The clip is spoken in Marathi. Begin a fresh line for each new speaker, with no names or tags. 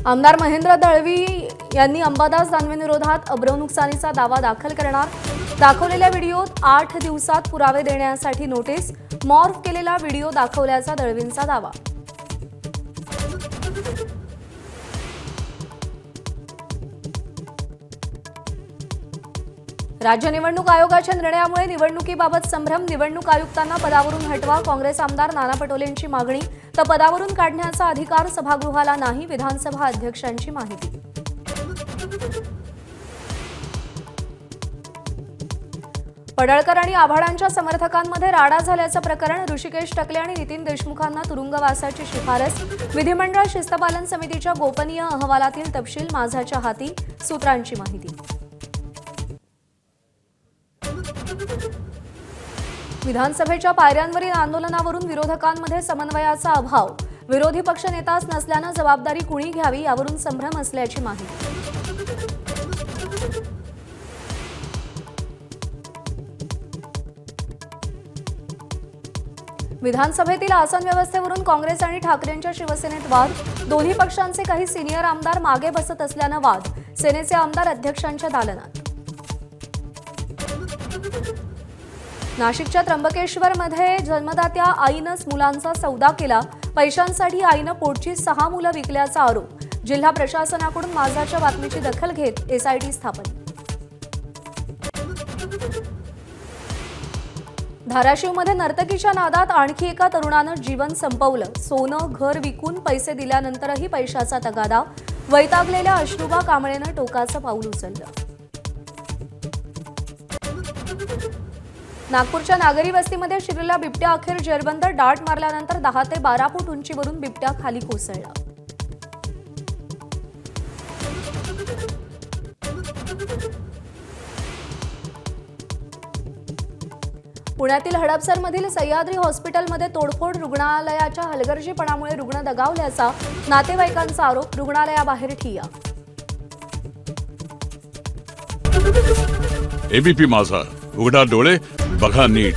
आमदार महेंद्र दळवी यांनी अंबादास दानवेंविरोधात अब्रू नुकसानीचा दावा दाखल करणार। दाखवलेल्या व्हिडिओत 8 दिवसात पुरावे देण्यासाठी नोटीस, मॉर्फ केलेला व्हिडिओ दाखवल्याचा दळवींचा दावा। राज्य निवडणूक आयोगाच्या निर्णयामुळे निवडणुकीबाबत संभ्रम, निवडणूक आयुक्तांना पदावरून हटवा, काँग्रेस आमदार नाना पटोलेंची मागणी। तर पदावरून काढण्याचा अधिकार सभागृहाला नाही, विधानसभा अध्यक्षांची माहिती। पडळकर आणि आव्हाडांच्या समर्थकांमध्ये राडा झाल्याचं प्रकरण, ऋषिकेश टकले आणि नितीन देशमुखांना तुरुंगवासाची शिफारस। विधिमंडळ शिस्तपालन समितीच्या गोपनीय अहवालातील तपशील माझाच्या हाती, सूत्रांची माहिती। विधानसभेच्या पायऱ्यांवरील आंदोलनावरून विरोधकांमध्ये समन्वयाचा अभाव, विरोधी पक्षनेताच नसल्यानं जबाबदारी कुणी घ्यावी यावरून संभ्रम असल्याची माहिती। विधानसभेतील आसन व्यवस्थेवरून काँग्रेस आणि ठाकरेंच्या शिवसेनेत वाद, दोन्ही पक्षांचे काही सिनियर आमदार मागे बसत असल्यानं वाद, सेनेचे आमदार अध्यक्षांच्या दालनात। नाशिकच्या त्र्यंबकेश्वरमध्ये जन्मदात्या आईनंच मुलांचा सौदा केला, पैशांसाठी आईनं पोटची 6 मुलं विकल्याचा आरोप, जिल्हा प्रशासनाकडून माझाच्या बातमीची दखल घेत एसआयटी स्थापन। धाराशिवमध्ये नर्तकीच्या नादात आणखी एका तरुणानं जीवन संपवलं, सोनं घर विकून पैसे दिल्यानंतरही पैशाचा तगादा, वैतागलेल्या अश्रुबा कांबळेनं टोकाचं पाऊल उचललं। नागपूरच्या नागरी वस्तीमध्ये शिरलेला बिबट्या अखेर जेरबंद, डाट मारल्यानंतर 10 ते 12 फूट उंचीवरून बिबट्या खाली कोसळला। पुण्यातील हडपसरमधील सह्याद्री हॉस्पिटलमध्ये तोडफोड, रुग्णालयाच्या हलगर्जीपणामुळे रुग्ण दगावल्याचा नातेवाईकांचा आरोप, रुग्णालयाबाहेर ठिय्या।
एबीपी माझा, उघडा डोळे बघा नीट।